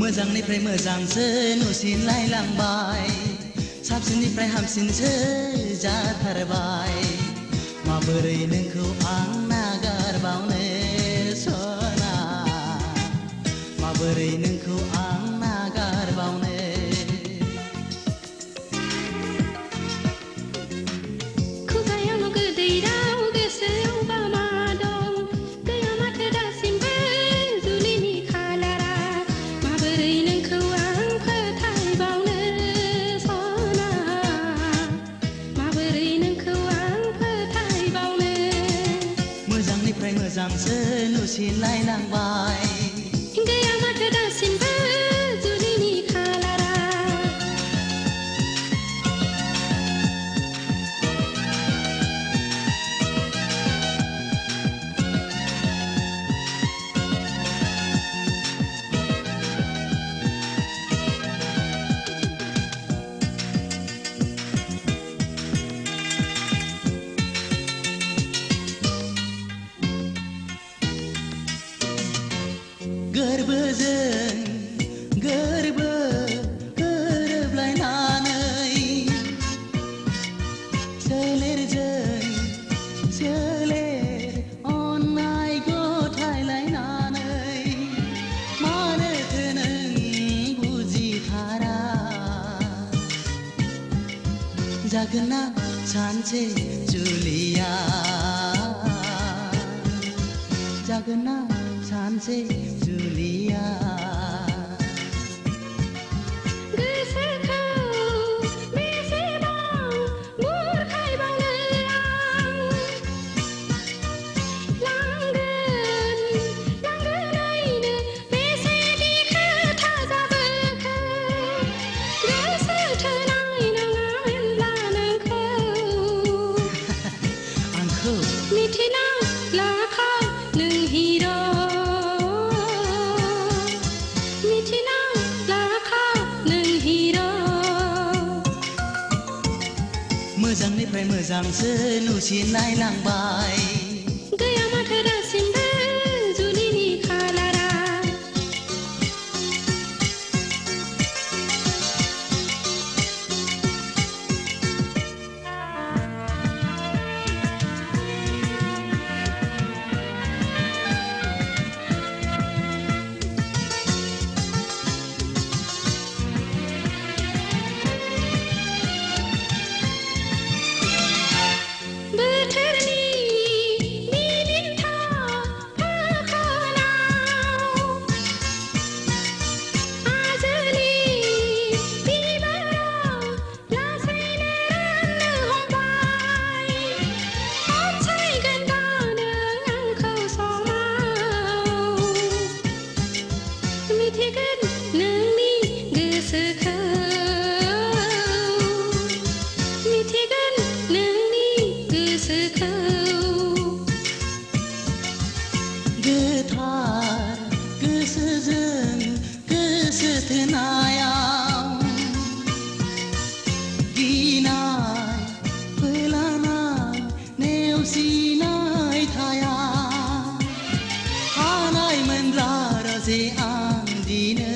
मोजांनिफ्राय मोजांसो नुसिनलायलांबाय साबसिननिफ्राय हामसिनसो जाथारबाय माबोरै नोंखौ आं नागारबावनो सना माबोरै नोंखौ आं नागारबावनो खुगायावल' गोदै राव गोसोआवबा मा दं गैया माथो दासिमबो जुलिनि खालारा माबोरै नोंखौ आं फोथायबावनो सना माबोरै नोंखौ आं फोथायबावनो मोजांनिफ्राय मोजांसो नुसिनलायलांबाय गैया माथो दासिमबो जुलिनि खालारा गोरबोजों गोरबो गोरोबलायनानै सोलेरजों सोलेर अननाय गथायलायनानै मानोथो नों बुजिथारा जागोन ना सानसे जुलिया जागोन ना सानसे जुलिया गोसोखौ बेसेबां बुरखायबावनो आं लांगोनैनो बेसेदि खोथा जाबोखो गोसो थोनाय नङामोनब्ला नोंखौ आंखौ मिथिना लाखा नों हिर' मिथिना लाखा नों हिर' मोजांनिफ्राय मोजांसो नुसिनलायलांबाय गैया माथो दासिमबो जुलिनि खालारा बोथोरनि बिलिफा फाखनाव आजोलि बिबाराव लासैनो राननो हमबाय अनसायगोन दा नों आंखौ समाव मिथिगोन नोंनि गोसोखौ मिथिगोन नोंनि गोसोखौ गोथार गोसोजों गोसो थोनायाव गिनाय फोलानाय नेवसिनाय थाया हानायमोनब्ला राजे आं दिनै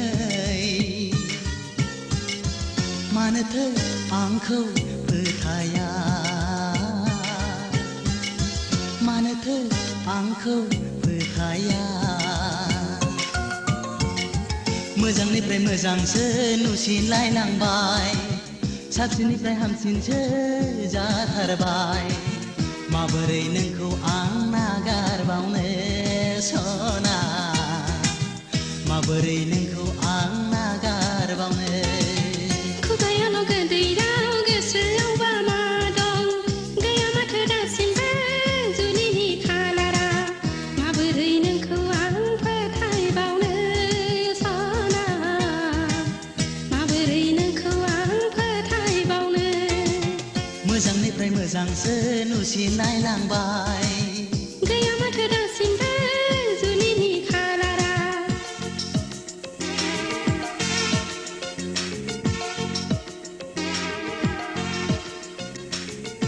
मानोथो आंखौ फोथाया मानोथो आंखौ फोथाया मोजांनिफ्राय मोजांसो नुसिनलायलांबाय साबसिननिफ्राय हामसिनसो जाथारबाय माबोरै नोंखौ आं नागारबावनो सना माबोरै नोंखौ आं नागारबावनो खुगायावल' गोदै राव गोसोआवबा मा दं गैया माथो दासिमबो जुलिनि खालारा माबोरै नोंखौ आं फोथायबावनो सना माबोरै नोंखौ आं फोथायबावनो मोजांनिफ्राय मोजांसो नुसिनलायलांबाय